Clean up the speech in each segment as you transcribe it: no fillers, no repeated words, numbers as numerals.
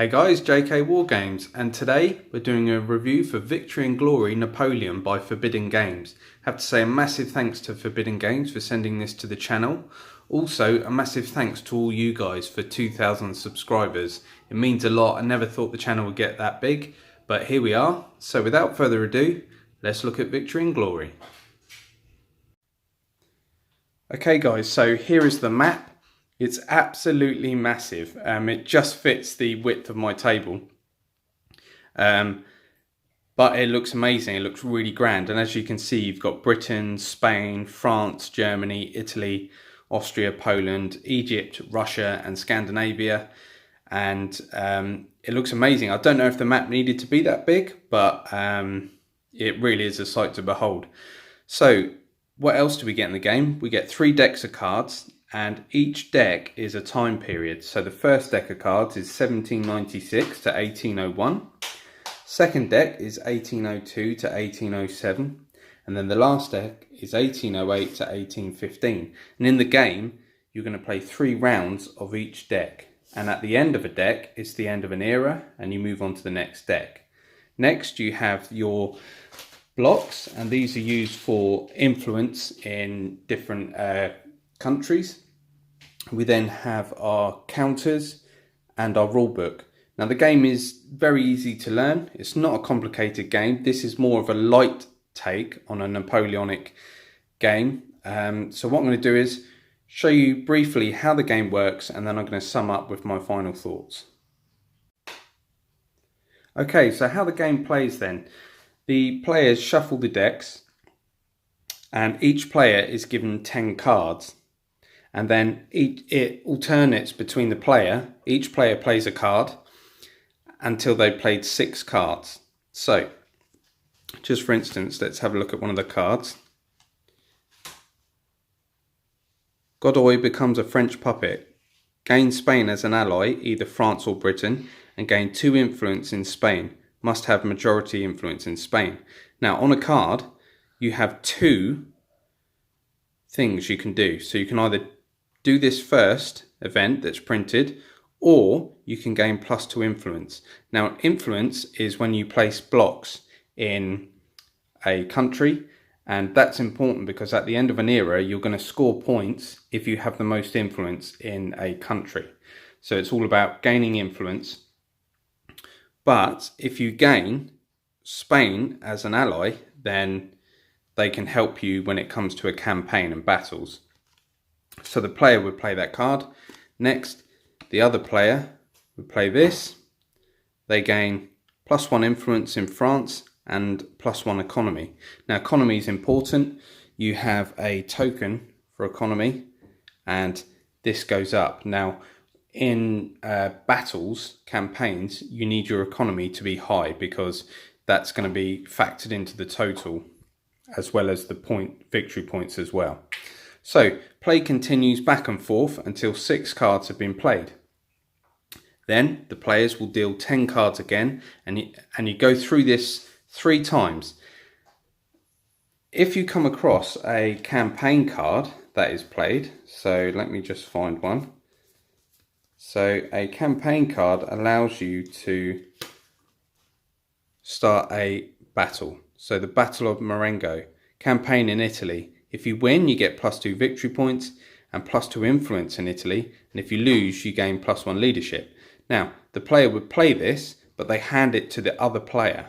Hey guys, JK Wargames, and today we're doing a review for Victory and Glory Napoleon by Forbidden Games. I have to say a massive thanks to Forbidden Games for sending this to the channel. Also, a massive thanks to all you guys for 2,000 subscribers. It means a lot. I never thought the channel would get that big, but here we are. So without further ado, let's look at Victory and Glory. Okay guys, so here is the map. It's absolutely massive. It just fits the width of my table. But it looks amazing. It looks really grand. And as you can see, you've got Britain, Spain, France, Germany, Italy, Austria, Poland, Egypt, Russia, and Scandinavia. And it looks amazing. I don't know if the map needed to be that big, but it really is a sight to behold. So what else do we get in the game? We get 3 decks of cards. And each deck is a time period. So the first deck of cards is 1796 to 1801. Second deck is 1802 to 1807. And then the last deck is 1808 to 1815. And in the game, you're going to play 3 rounds of each deck. And at the end of a deck, it's the end of an era, and you move on to the next deck. Next, you have your blocks, and these are used for influence in different countries. We then have our counters and our rule book. Now the game is very easy to learn. It's not a complicated game. This is more of a light take on a Napoleonic game. So what I'm going to do is show you briefly how the game works, and then I'm going to sum up with my final thoughts. Okay, so how the game plays then. The players shuffle the decks, and each player is given 10 cards. And then it alternates between the player. Each player plays a card until they've played 6 cards. So, just for instance, let's have a look at one of the cards. Godoy becomes a French puppet. Gain Spain as an ally, either France or Britain, and gain 2 influence in Spain. Must have majority influence in Spain. Now, on a card, you have 2 things you can do. So you can either do this first event that's printed, or you can gain +2 influence. Now, influence is when you place blocks in a country, and that's important because at the end of an era, you're going to score points if you have the most influence in a country. So it's all about gaining influence. But if you gain Spain as an ally, then they can help you when it comes to a campaign and battles. So the player would play that card. Next, the other player would play this. They gain +1 influence in France and +1 economy. Now, economy is important. You have a token for economy, and this goes up. Now, in battles, campaigns, you need your economy to be high because that's going to be factored into the total, as well as the victory points as well. So, play continues back and forth until 6 cards have been played. Then, the players will deal 10 cards again, and you go through this 3 times. If you come across a campaign card that is played, so let me just find one. So, a campaign card allows you to start a battle. So, the Battle of Marengo, campaign in Italy. If you win, you get +2 victory points and +2 influence in Italy. And if you lose, you gain +1 leadership. Now, the player would play this, but they hand it to the other player.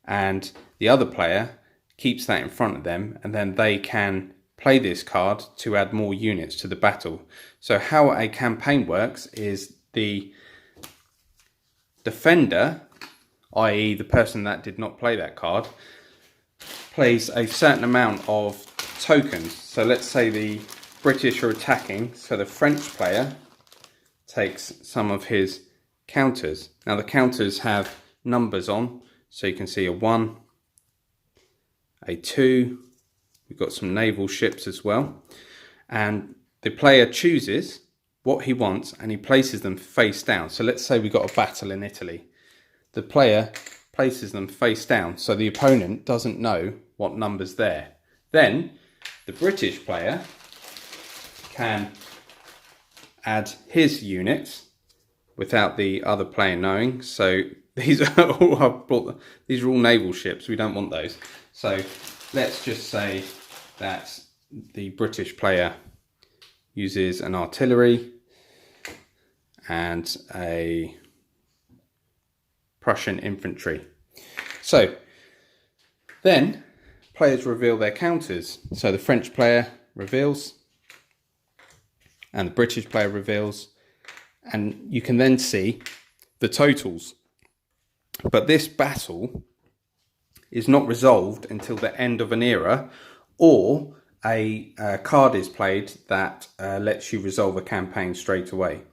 And the other player keeps that in front of them, and then they can play this card to add more units to the battle. So how a campaign works is the defender, i.e. the person that did not play that card, plays a certain amount of tokens. So let's say the British are attacking, so the French player takes some of his counters. Now the counters have numbers on, so you can see a 1, a 2, we've got some naval ships as well, and the player chooses what he wants and he places them face down. So let's say we've got a battle in Italy. The player places them face down so the opponent doesn't know what number's there. Then the British player can add his units without the other player knowing. So these are all these are all naval ships. We don't want those. So let's just say that the British player uses an artillery and a Prussian infantry. So then players reveal their counters. So the French player reveals and the British player reveals, and you can then see the totals. But this battle is not resolved until the end of an era, or a card is played that lets you resolve a campaign straight away.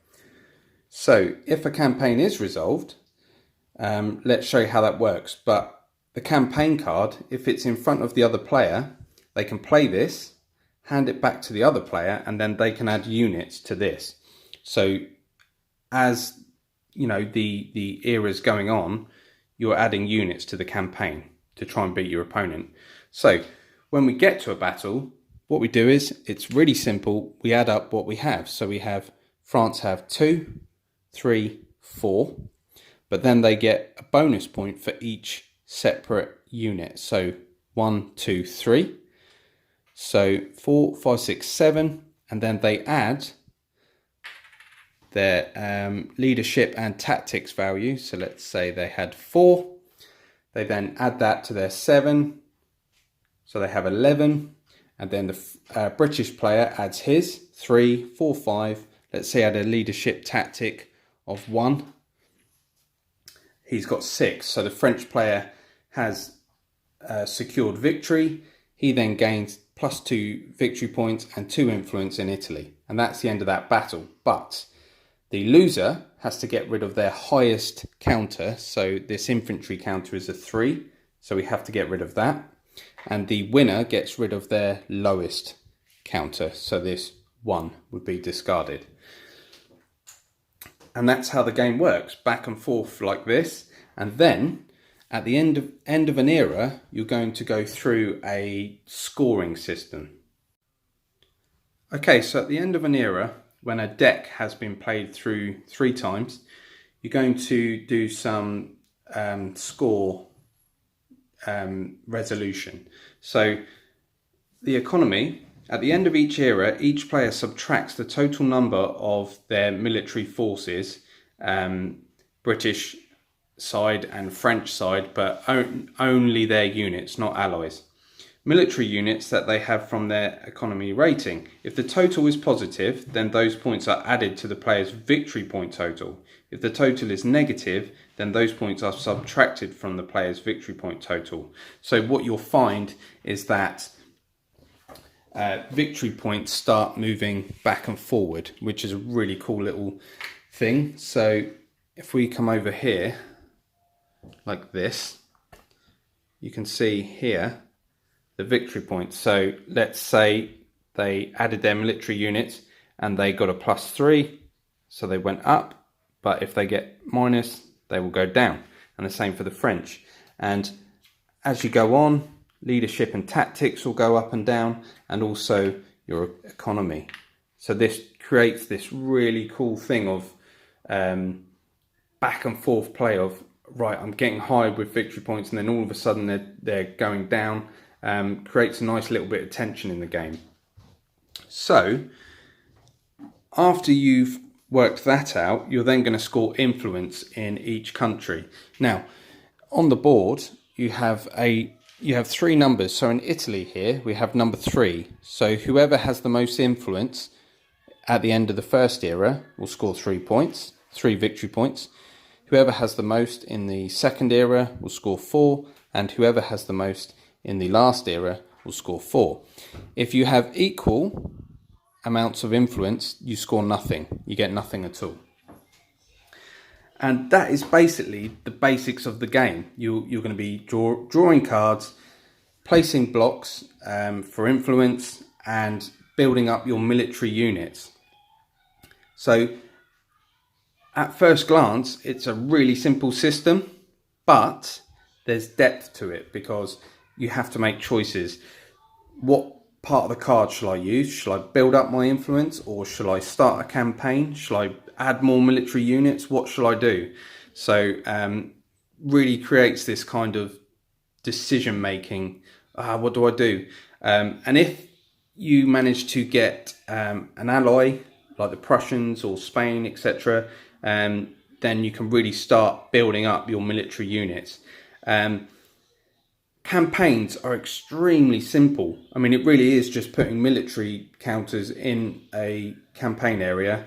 So if a campaign is resolved, let's show you how that works. But the campaign card, if it's in front of the other player, they can play this, hand it back to the other player, and then they can add units to this. So as you know, the era's going on, you're adding units to the campaign to try and beat your opponent. So when we get to a battle, what we do is, it's really simple. We add up what we have. So we have, France have 2, 3, 4, but then they get a bonus point for each separate unit. So 1, 2, 3. So 4, 5, 6, 7, and then they add their leadership and tactics value. So let's say they had 4. They then add that to their 7. So they have 11. And then the British player adds his 3, 4, 5. Let's say he had a leadership tactic of 1. He's got 6. So the French player has secured victory. He then gains +2 victory points and 2 influence in Italy. And that's the end of that battle. But the loser has to get rid of their highest counter. So this infantry counter is a 3. So we have to get rid of that. And the winner gets rid of their lowest counter. So this 1 would be discarded. And that's how the game works, back and forth like this. And then at the end of an era, you're going to go through a scoring system. Okay, so at the end of an era, when a deck has been played through 3 times, you're going to do some score resolution. So the economy, at the end of each era, each player subtracts the total number of their military forces, British side and French side, but only their units, not allies. Military units that they have from their economy rating. If the total is positive, then those points are added to the player's victory point total. If the total is negative, then those points are subtracted from the player's victory point total. So what you'll find is that victory points start moving back and forward, which is a really cool little thing. So if we come over here like this, you can see here the victory points. So let's say they added their military units and they got a +3, so they went up. But if they get minus, they will go down. And the same for the French. And as you go on, leadership and tactics will go up and down, and also your economy. So this creates this really cool thing of back and forth play of, right, I'm getting high with victory points, and then all of a sudden they're going down. Creates a nice little bit of tension in the game. So after you've worked that out, you're then going to score influence in each country. Now on the board you have 3 numbers. So in Italy here we have number 3. So whoever has the most influence at the end of the first era will score 3 points, 3 victory points. Whoever has the most in the second era will score 4, and whoever has the most in the last era will score 4. If you have equal amounts of influence, you score nothing. You get nothing at all. And that is basically the basics of the game. You're going to be drawing cards, placing blocks for influence, and building up your military units. So at first glance, it's a really simple system, but there's depth to it because you have to make choices. What part of the card shall I use? Shall I build up my influence, or shall I start a campaign? Shall I add more military units? What shall I do? So really creates this kind of decision making. What do I do? And if you manage to get an ally like the Prussians or Spain, etc., then you can really start building up your military units. Campaigns are extremely simple. I mean, it really is just putting military counters in a campaign area,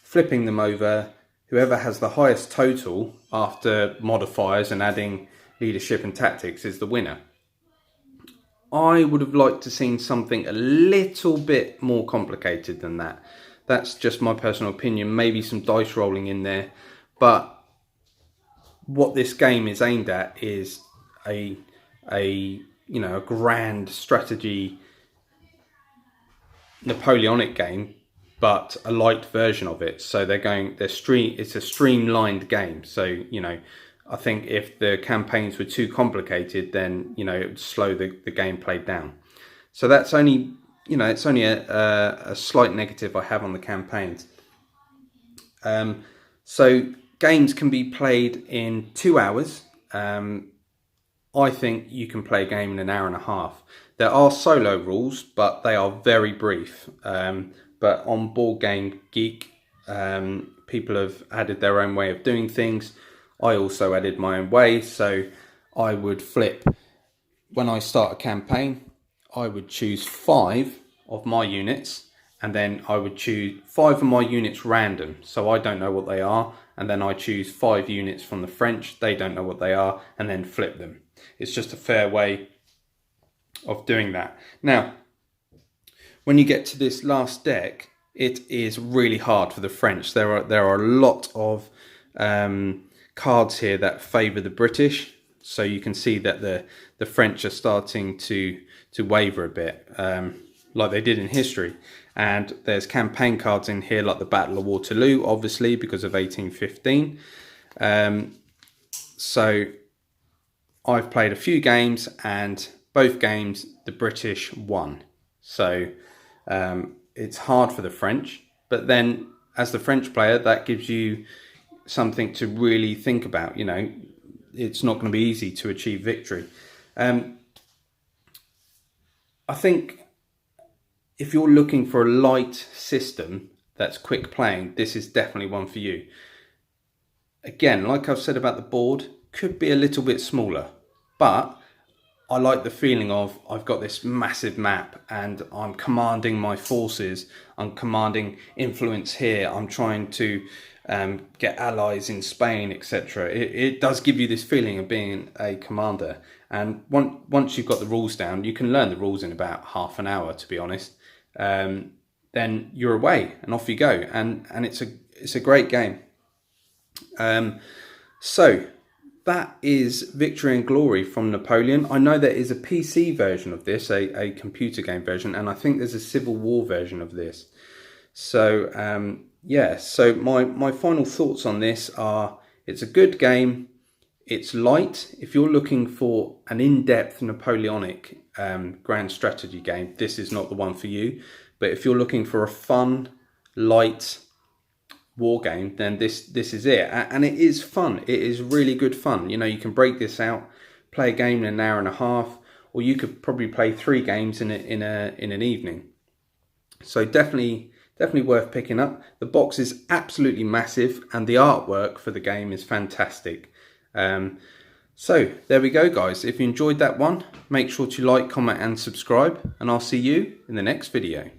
flipping them over. Whoever has the highest total after modifiers and adding leadership and tactics is the winner. I would have liked to seen something a little bit more complicated than that. That's just my personal opinion. Maybe some dice rolling in there. But what this game is aimed at is a grand strategy Napoleonic game, but a light version of it. So it's a streamlined game. So, I think if the campaigns were too complicated, then, it would slow the gameplay down. So that's only, it's only a slight negative I have on the campaigns. So games can be played in 2 hours. I think you can play a game in an hour and a half. There are solo rules, but they are very brief. But on Board Game Geek, people have added their own way of doing things. I also added my own way. So I would flip, when I start a campaign, I would choose 5 of my units, and then I would choose 5 of my units random. So I don't know what they are. And then I choose 5 units from the French. They don't know what they are, and then flip them. It's just a fair way of doing that. Now, when you get to this last deck, it is really hard for the French. There are a lot of cards here that favour the British. So you can see that the French are starting to waver a bit, like they did in history. And there's campaign cards in here like the Battle of Waterloo, obviously, because of 1815. So I've played a few games, and both games the British won. So it's hard for the French, but then as the French player, that gives you something to really think about. It's not going to be easy to achieve victory. I think if you're looking for a light system that's quick playing, this is definitely one for you. Again, like I've said about the board, could be a little bit smaller, but I like the feeling of I've got this massive map and I'm commanding my forces, I'm commanding influence here, I'm trying to get allies in Spain, etc. It does give you this feeling of being a commander. And once you've got the rules down, you can learn the rules in about half an hour, to be honest. Then you're away and off you go, and it's a great game. So that is Victory and Glory from Napoleon. I know there is a PC version of this, a computer game version, and I think there's a Civil War version of this. So yeah, so my final thoughts on this are, it's a good game, it's light. If you're looking for an in-depth Napoleonic grand strategy game, this is not the one for you. But if you're looking for a fun, light war game, then this is it. And it is fun. It is really good fun. You can break this out, play a game in an hour and a half, or you could probably play 3 games in an evening. So definitely worth picking up. The box is absolutely massive, and the artwork for the game is fantastic. So there we go, guys. If you enjoyed that one, make sure to like, comment and subscribe, and I'll see you in the next video.